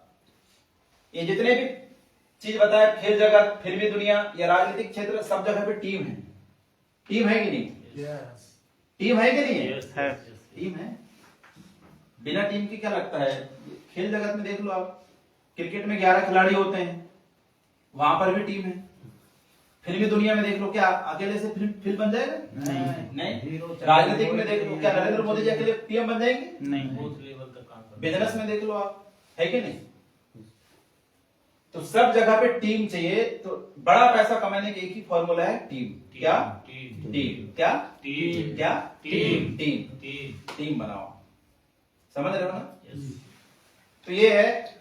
ये जितने भी चीज बताया, खेल जगत, फिल्मी दुनिया या राजनीतिक क्षेत्र, सब जगह पे टीम है। टीम है कि नहीं? टीम है कि नहीं है? टीम है। बिना टीम के क्या लगता है? खेल जगत में देख लो आप, क्रिकेट में 11 खिलाड़ी होते हैं, वहां पर भी टीम है। फिल्मी दुनिया में देख लो, क्या अकेले से फिल्म बन जाएगा? नहीं। राजनीतिक में देख लो, क्या नरेंद्र मोदी जी अकेले पीएम बन जाएंगे? नहीं बिजनेस में देख लो आप, है कि नहीं? तो सब जगह पे टीम चाहिए। तो बड़ा पैसा कमाने के एक ही फॉर्मूला है, टीम। क्या? टीम। क्या? क्या? टीम बनाओ। समझ रहे हो ना? तो ये है,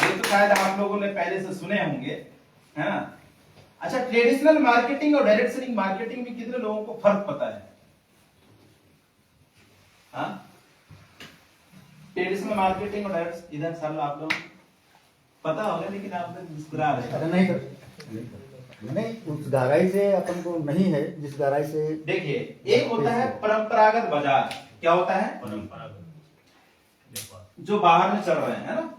ये तो शायद आप लोगों ने पहले से सुने होंगे, है ना? अच्छा, ट्रेडिशनल मार्केटिंग और डायरेक्ट सेलिंग मार्केटिंग में कितने लोगों को फर्क पता है? हाँ, ट्रेडिशनल मार्केटिंग और डायरेक्ट, इधर सब आप लोग पता होगा, लेकिन आप लोग मुस्कुरा रहे हैं। नहीं, उस गहराई से अपन को नहीं है जिस गहराई से। देखिए, एक होता है परंपरागत बाजार। क्या होता है? परंपरागत जो बाहर में चल रहे हैं, है ना,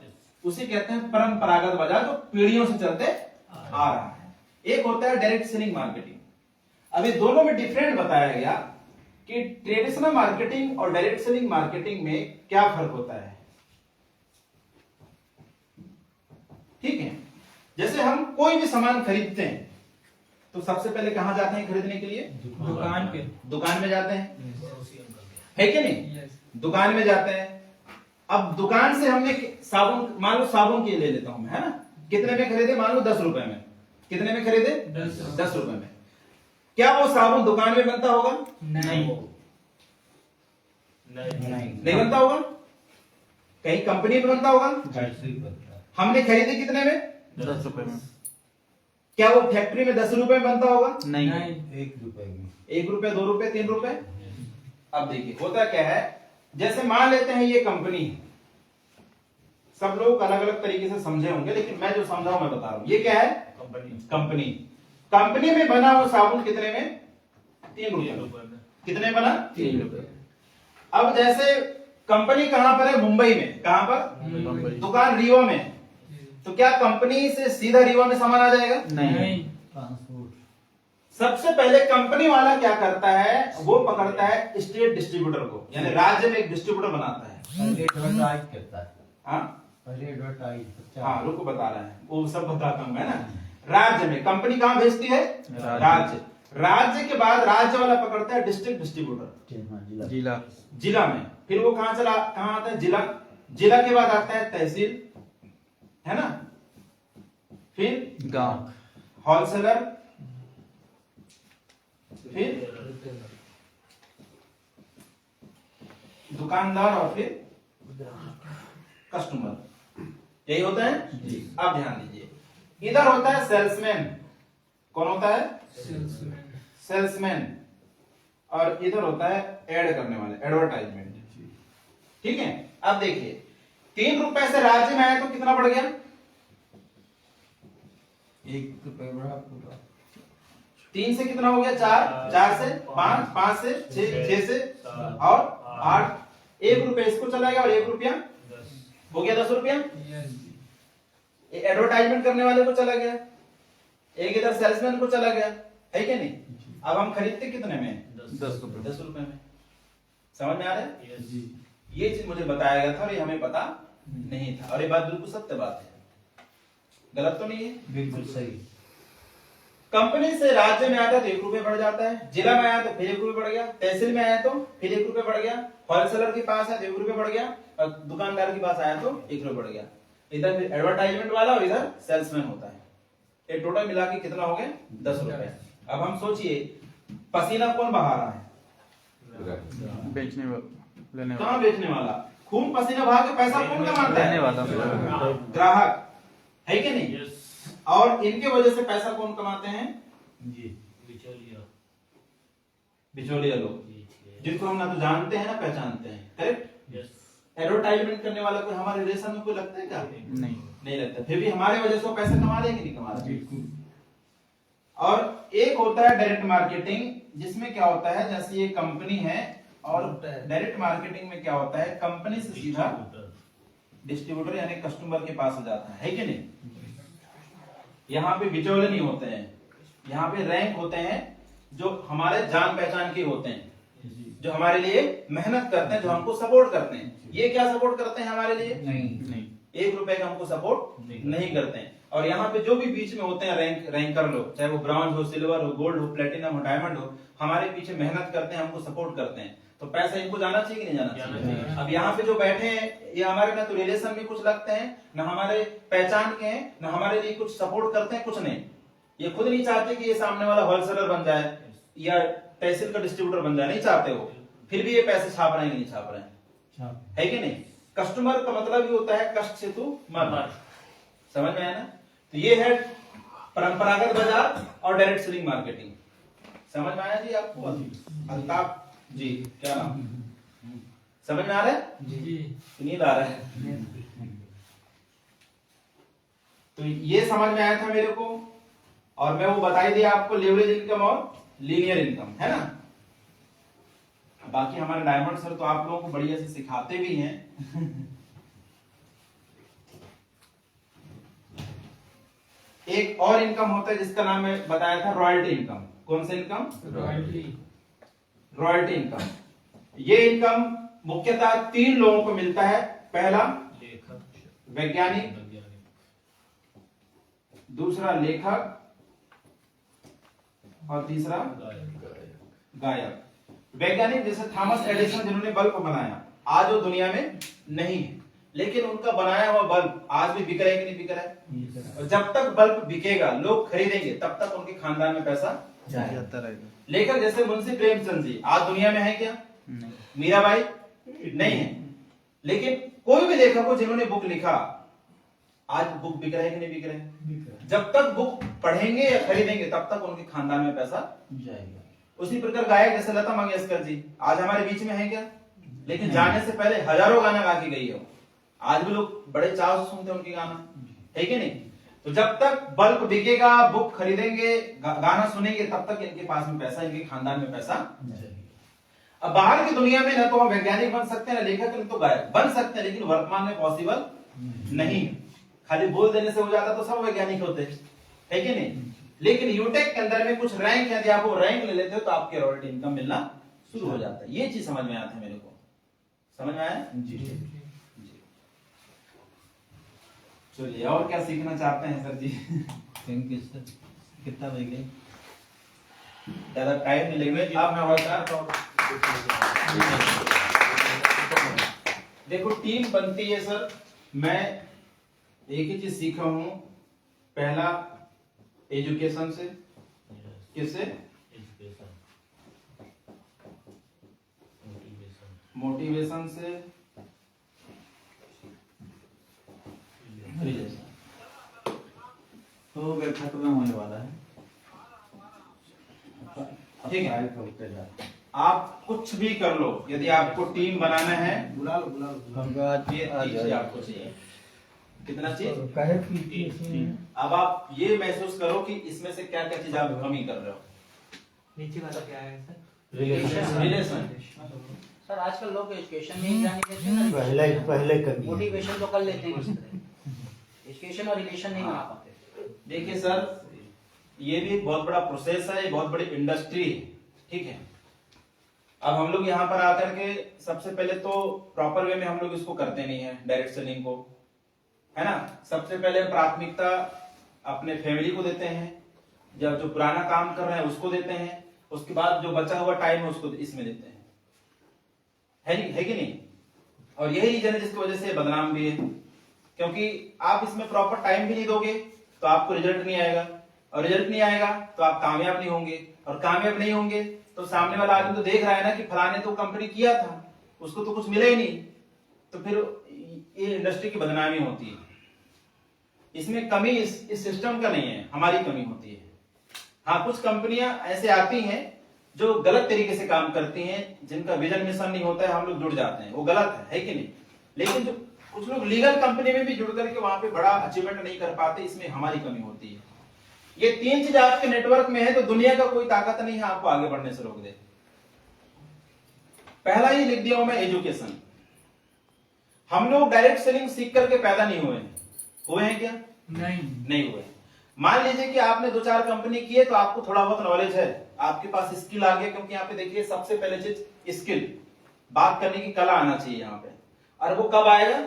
उसे कहते हैं परंपरागत बाजार, जो पीढ़ियों से चलते आ रहा है। एक होता है डायरेक्ट सेलिंग मार्केटिंग। अभी दोनों में डिफरेंट बताया गया कि ट्रेडिशनल मार्केटिंग और डायरेक्ट सेलिंग मार्केटिंग में क्या फर्क होता है। ठीक है, जैसे हम कोई भी सामान खरीदते हैं तो सबसे पहले कहां जाते हैं खरीदने के लिए? दुकान पे। दुकान में जाते हैं, है कि नहीं? दुकान में जाते हैं। अब दुकान से हमने साबुन, मान लो साबुन की ले लेता हूं मैं, है ना, कितने में खरीदे? मान लो 10 रुपए में। कितने में खरीदे? 10 रुपए में। क्या वो साबुन दुकान में बनता होगा? नहीं नहीं बनता होगा। कहीं कंपनी में बनता होगा। हमने खरीदे कितने में? 10 रुपए में। क्या वो फैक्ट्री में 10 रुपए में बनता होगा? नहीं 1 रुपए में। 1 रुपए, 2 रुपए, 3 रुपए। अब देखिए होता क्या है, जैसे मान लेते हैं ये कंपनी है। सब लोग अलग अलग तरीके से समझे होंगे, लेकिन मैं जो समझा हूं मैं बता रहा हूं। ये क्या है? कंपनी। कंपनी में बना वो साबुन कितने में? 3 रुपए। कितने बना? 3 रुपए। अब जैसे कंपनी कहां पर है? मुंबई में। कहां पर? दुकान रीवा में। तो क्या कंपनी से सीधा रीवा में सामान आ जाएगा? नहीं सबसे पहले कंपनी वाला क्या करता है? वो पकड़ता है स्टेट डिस्ट्रीब्यूटर को, यानी राज्य में एक डिस्ट्रीब्यूटर बनाता है। एडवर्टाइज करता है। हाँ पहले एडवर्टाइज। हाँ, रुको बता रहा है, वो सब बताता हूं मैं ना। राज्य में कंपनी कहां भेजती है? राज्य। राज्य के बाद राज्य वाला पकड़ता है डिस्ट्रिक्ट डिस्ट्रीब्यूटर, जिला। जिला में। फिर वो कहां आता है? जिला जिला के बाद आता है तहसील, है ना, फिर गांव, होलसेलर, फिर दुकानदार और फिर कस्टमर। यही होता है। अब ध्यान दीजिए, इधर होता है सेल्समैन। कौन होता है? सेल्समैन। और इधर होता है ऐड करने वाले, एडवर्टाइजमेंट। ठीक है। अब देखिए, 3 रुपए से राज्य में आया तो कितना बढ़ गया? 1 रुपए बढ़ा पूरा। 3 से कितना हो गया? 4, 4 से 5, 5 से 6, 6 से और 8। 1 रुपए इसको चला गया और 1 रुपया हो गया 10 रुपया। एडवर्टाइजमेंट करने वाले को चला गया, एक इधर सेल्समैन को चला गया, है कि नहीं? अब हम खरीदते कितने में? 10 रुपए। 10 रुपए में। समझ में आ रहा है? ये चीज मुझे बताया गया था और ये हमें पता नहीं था, और ये बात बिल्कुल सत्य बात है, गलत तो नहीं है। बिल्कुल सही। कंपनी से राज्य में आया तो 1 रुपए बढ़ जाता है, जिला में आया तो फिर 1 रुपए बढ़ गया, तहसील में आया तो फिर 1 रुपए बढ़ गया, होलसेलर के पास आया तो 1 रुपए बढ़ गया, और दुकानदार के पास आया तो 1 रुपए बढ़ गया। इधर फिर एडवर्टाइजमेंट वाला और इधर सेल्समैन होता है। ये टोटल मिला के कितना हो गया? 10 रुपए। अब हम सोचिए, पसीना कौन बहा रहा है? बेचने वाला, लेने कहाँ वाला, बेचने वाला? खून पसीना बहा के पैसा कौन कमाता लेने है? वाला, ग्राहक, है कि नहीं? और इनके वजह से पैसा कौन कमाते हैं? जी। बिचौलिया लोग, जिनको हम ना तो जानते हैं ना पहचानते हैं। करेक्ट। एडवर्टाइजमेंट करने वाला कोई हमारे रिलेशन में कोई लगता है क्या? नहीं लगता। फिर भी हमारे वजह से वो पैसा कमा रहे हैं कि नहीं कमा रहे? बिल्कुल। और एक होता है डायरेक्ट मार्केटिंग, जिसमें क्या होता है, जैसे ये कंपनी है, और डायरेक्ट मार्केटिंग में क्या होता है, कंपनी से सीधा डिस्ट्रीब्यूटर यानी कस्टमर के पास हो जाता है कि नहीं? यहाँ पे बिचौले नहीं होते हैं, यहाँ पे रैंक होते हैं जो हमारे जान पहचान के होते हैं, जो हमारे लिए मेहनत करते हैं, जो हमको सपोर्ट करते हैं। ये क्या सपोर्ट करते हैं हमारे लिए? नहीं। 1 रुपए का हमको सपोर्ट नहीं करते हैं। और यहाँ पे जो भी बीच में होते हैं रैंकर लोग, चाहे वो ब्रॉन्ज हो, सिल्वर हो, गोल्ड हो, प्लेटिनम हो, डायमंड हो, हमारे पीछे मेहनत करते हैं, हमको सपोर्ट करते हैं। तो पैसा इनको जाना चाहिए कि नहीं जाना चाहिए? अब यहाँ पे जो बैठे हैं, ये हमारे ना तो रिलेशन में कुछ लगते हैं, ना हमारे पहचान के हैं, ना हमारे लिए कुछ सपोर्ट करते हैं, कुछ नहीं। ये खुद नहीं चाहते कि ये सामने वाला होलसेलर बन जाए या तहसील का डिस्ट्रीब्यूटर बन जाए, नहीं चाहते वो। फिर भी ये पैसे छाप रहे हैं कि नहीं छाप रहे हैं, है कि नहीं? कस्टमर का मतलब ही होता है कष्ट से तू मर। समझ में आया ना? तो ये है परंपरागत बाजार और डायरेक्ट सेलिंग मार्केटिंग। समझ में आया जी आपको? अल्ताफ जी, क्या नाम? समझ में आ रहा है? नींद आ रहा है? तो ये समझ में आया था मेरे को, और मैं वो बता ही दिया आपको, लेवरेज इनकम और लीनियर इनकम, है ना? बाकी हमारे डायमंड सर तो आप लोगों को बढ़िया से सिखाते भी हैं। एक और इनकम होता है जिसका नाम मैं बताया था, रॉयल्टी इनकम। कौन सा इनकम? Royalty income. ये इनकम मुख्यतः 3 लोगों को मिलता है। पहला वैज्ञानिक, दूसरा लेखक, और तीसरा गायक। वैज्ञानिक जैसे थॉमस एडिसन, जिन्होंने बल्ब बनाया, आज वो दुनिया में नहीं है, लेकिन उनका बनाया हुआ बल्ब आज भी बिक रहा है कि नहीं बिक रहा है? और जब तक बल्ब बिकेगा, लोग खरीदेंगे, तब तक उनके खानदान में पैसा जाता रहेगा। लेखक जैसे मुंशी प्रेमचंद जी आज दुनिया में है क्या? मीराबाई नहीं है, लेकिन कोई भी लेखक हो जिन्होंने बुक लिखा, आज बुक बिक रहा है कि नहीं बिक रहा है? जब तक बुक पढ़ेंगे या खरीदेंगे, तब तक उनके खानदान में पैसा जाएगा। उसी प्रकार गायक जैसे लता मंगेशकर जी आज हमारे बीच में है क्या? लेकिन जाने से पहले हजारों गाना गा के गई है। आज भी लोग बड़े चाव से सुनते हैं उनके गाना, है कि नहीं? तो जब तक बल्ब बिकेगा, बुक खरीदेंगे, गाना सुनेंगे, तब तक इनके पास में पैसा, इनके खानदान में पैसा। अब बाहर की दुनिया में ना तो हम वैज्ञानिक बन सकते हैं, ना लेखक, ना तो गायक बन सकते हैं, लेकिन वर्तमान में पॉसिबल नहीं। खाली बोल देने से हो जाता तो सब वैज्ञानिक होते, है कि नहीं? लेकिन यूटेक के अंदर में कुछ रैंक, यदि आप वो रैंक ले लेते हो तो आपके रॉयल्टी इनकम मिलना शुरू हो जाता है। ये चीज समझ में आता है मेरे को। समझ में आया जी? चलिए, और क्या सीखना चाहते हैं sir ji? Thank you sir. कितना बज गए? ज्यादा टाइम नहीं लगेगा। अब मैं और देखो टीम बनती है सर, मैं एक ही चीज सीखा हूं, पहला एजुकेशन से, किससे? मोटिवेशन से, रिलेशन। तो फिर खत्म होने वाला है। ठीक है। आगे बढ़ते जाते हैं। आप कुछ भी कर लो, यदि आपको टीम बनाना है, बुला लो बुला लो। ये चीज आपको चाहिए। कितना चीज? कहे कि इसमें अब आप ये महसूस करो कि इसमें से क्या क्या चीज आप कमी कर रहे हो। नीचे वाला क्या है सर? रिलेशन। सर आजकल लोग एजुकेशन में एग्जाम नहीं देते ना, पहले कभी मोटिवेशन तो कर लेते हैं, एजुकेशन और रिलेशन नहीं बना पाते। देखिए सर, ये भी एक बहुत बड़ा प्रोसेस है, ये बहुत बड़ी इंडस्ट्री है, ठीक है। अब हम लोग यहाँ पर आकर के सबसे पहले तो प्रॉपर वे में हम लोग इसको करते नहीं है, डायरेक्ट सेलिंग को, है ना। सबसे पहले प्राथमिकता अपने फैमिली को देते हैं, जब जो पुराना काम कर रहे हैं उसको देते हैं, उसके बाद जो बचा हुआ टाइम है उसको इसमें देते हैं, है कि नहीं। और यही रीजन है जिसकी वजह से बदनाम भी है, क्योंकि आप इसमें प्रॉपर टाइम भी नहीं दोगे तो आपको रिजल्ट नहीं आएगा, और रिजल्ट नहीं आएगा तो आप कामयाब नहीं होंगे, और कामयाब नहीं होंगे तो सामने वाला आदमी तो देख रहा है ना कि फलाने तो कंपनी किया था, उसको तो कुछ मिला ही नहीं, तो फिर ये इंडस्ट्री की बदनामी होती है। इसमें कमी इस सिस्टम का नहीं है, हमारी कमी होती है। हाँ, कुछ कंपनियां ऐसे आती हैं जो गलत तरीके से काम करती हैं, जिनका विजन मिशन नहीं होता है, हम लोग जुड़ जाते हैं, वो गलत है कि नहीं। लेकिन जो कुछ लोग लीगल कंपनी में भी जुड़ करके वहां पे बड़ा अचीवमेंट नहीं कर पाते, इसमें हमारी कमी होती है। ये तीन चीज आपके नेटवर्क में है तो दुनिया का कोई ताकत नहीं है आपको आगे बढ़ने से रोक दे। पहला ही लिख दिया हूं मैं, एजुकेशन। हम लोग डायरेक्ट सेलिंग सीख करके पैदा नहीं हुए हैं क्या? नहीं हुए। मान लीजिए कि आपने 2-4 कंपनी की है तो आपको थोड़ा बहुत नॉलेज है, आपके पास स्किल आ गया, क्योंकि यहाँ पे देखिए सबसे पहले चीज स्किल, बात करने की कला आना चाहिए यहाँ पे। और वो कब आएगा?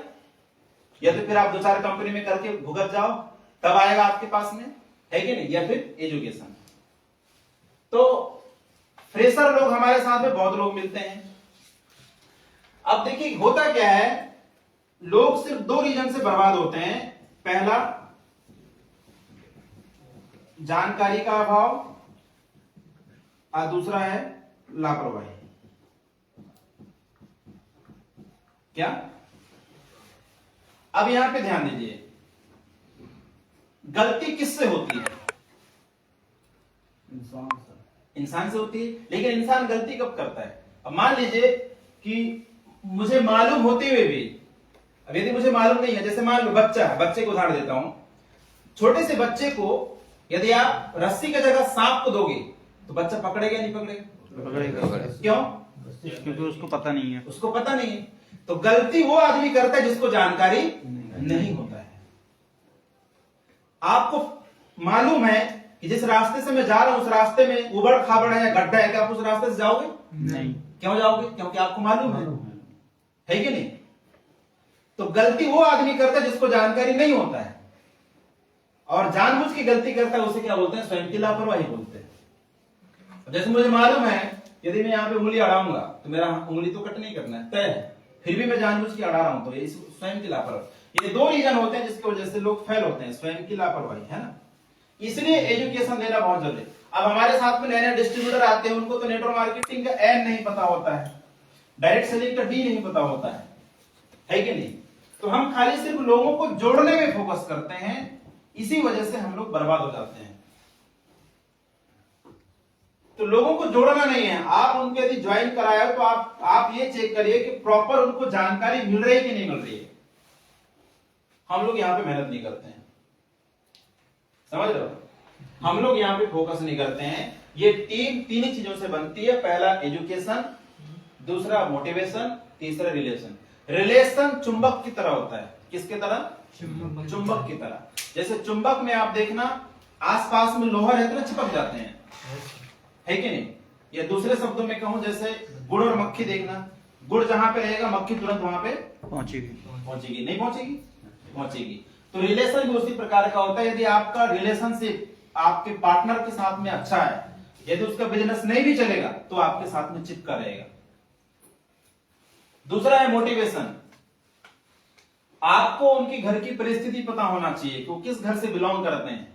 या तो फिर आप 2-4 कंपनी में करके भुगत जाओ, तब आएगा आपके पास में, है कि नहीं, या फिर एजुकेशन। तो फ्रेशर लोग हमारे साथ में बहुत लोग मिलते हैं। अब देखिए होता क्या है, लोग सिर्फ 2 रीजन से बर्बाद होते हैं। पहला, जानकारी का अभाव, और दूसरा है लापरवाही। क्या? अब यहां पे ध्यान दीजिए, गलती किससे होती है? इंसान से होती है। लेकिन इंसान गलती कब करता है? अब मान लीजिए कि मुझे मालूम होते हुए भी, अब यदि मुझे मालूम नहीं है, जैसे मान लो बच्चा है, बच्चे को उदाहरण देता हूं, छोटे से बच्चे को यदि आप रस्सी की जगह सांप को दोगे तो बच्चा पकड़ेगा नहीं पकड़ेगा? क्यों? क्योंकि उसको पता नहीं है। उसको पता नहीं है। तो गलती वो आदमी करता है जिसको जानकारी नहीं होता है। आपको मालूम है कि जिस रास्ते से मैं जा रहा हूं उस रास्ते में उबड़ खाबड़ है या गड्ढा है, क्या आप उस रास्ते से जाओगे? नहीं। क्यों जाओगे? क्योंकि आपको मालूम है कि नहीं। तो गलती वो आदमी करता है जिसको जानकारी नहीं होता है, और जानबूझ की गलती करता है उसे क्या बोलते हैं? स्वयं की लापरवाही बोलते हैं। जैसे मुझे मालूम है यदि मैं यहाँ पे उंगली अड़ाऊंगा तो मेरा उंगली तो कट नहीं करना है, तय है, फिर भी मैं जानबूझ के अड़ा रहा हूं, तो ये स्वयं की लापरवाही। ये 2 रीजन होते हैं जिसकी वजह से लोग फेल होते हैं, स्वयं की लापरवाही, है ना। इसलिए एजुकेशन देना बहुत जरूरी है। अब हमारे साथ में नए डिस्ट्रीब्यूटर आते हैं, उनको तो नेटवर्क मार्केटिंग का एन नहीं पता होता है, डायरेक्ट सेलिंग का डी नहीं पता होता है कि नहीं। तो हम खाली सिर्फ लोगों को जोड़ने में फोकस करते हैं, इसी वजह से हम लोग बर्बाद हो जाते हैं। तो लोगों को जोड़ना नहीं है, आप उनके यदि ज्वाइन कराए तो आप ये चेक करिए कि प्रॉपर उनको जानकारी मिल रही है कि नहीं मिल रही है। हम लोग यहां पे मेहनत नहीं करते हैं, समझ रहे हो। हम लोग यहां पे फोकस नहीं करते हैं। ये टीम 3 ही चीजों से बनती है, पहला एजुकेशन, दूसरा मोटिवेशन, तीसरा रिलेशन। रिलेशन चुंबक की तरह होता है। किसकी तरह? चुंबक की तरह। जैसे चुंबक में आप देखना आसपास में लोहा रहते ना, चिपक जाते हैं, है कि नहीं। या दूसरे शब्दों में कहूं, जैसे गुड़ और मक्खी देखना, गुड़ जहां पे रहेगा मक्खी तुरंत वहां पे पहुंचेगी नहीं पहुंचेगी? पहुंचेगी। तो रिलेशन भी उसी प्रकार का होता है। यदि आपका रिलेशनशिप आपके पार्टनर के साथ में अच्छा है, यदि उसका बिजनेस नहीं भी चलेगा तो आपके साथ में चिपका रहेगा। दूसरा है मोटिवेशन। आपको उनकी घर की परिस्थिति पता होना चाहिए कि वो किस घर से बिलोंग करते हैं,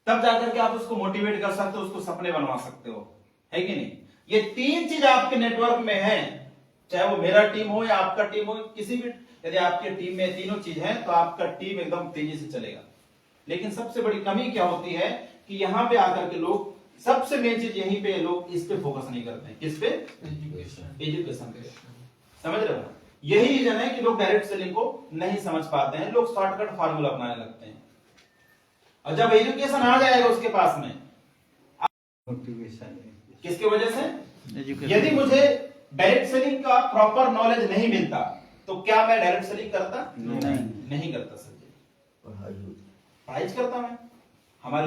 तब जाकर के आप उसको मोटिवेट कर सकते हो, उसको सपने बनवा सकते हो, है कि नहीं। ये 3 चीज आपके नेटवर्क में है, चाहे वो मेरा टीम हो या आपका टीम हो, किसी भी, यदि आपके टीम में तीनों चीज है तो आपका टीम एकदम तेजी से चलेगा। लेकिन सबसे बड़ी कमी क्या होती है कि यहां पे आकर के लोग, सबसे मेन चीज यहीं पे लोग इस पे फोकस नहीं करते हैं। किस पे? एजुकेशन पे। समझ रहे हो? यही रीजन है कि लोग डायरेक्ट सेलिंग को नहीं समझ पाते हैं, लोग शॉर्टकट फार्मूला अपनाने लगते हैं। और जब एजुकेशन आ जाएगा उसके पास में, मोटिवेशन किसकी वजह से? यदि मुझे डायरेक्ट सेलिंग का प्रॉपर नॉलेज नहीं मिलता तो क्या मैं डायरेक्ट सेलिंग करता? नहीं करता सर जी। पढ़ाई करता मैं। हमारे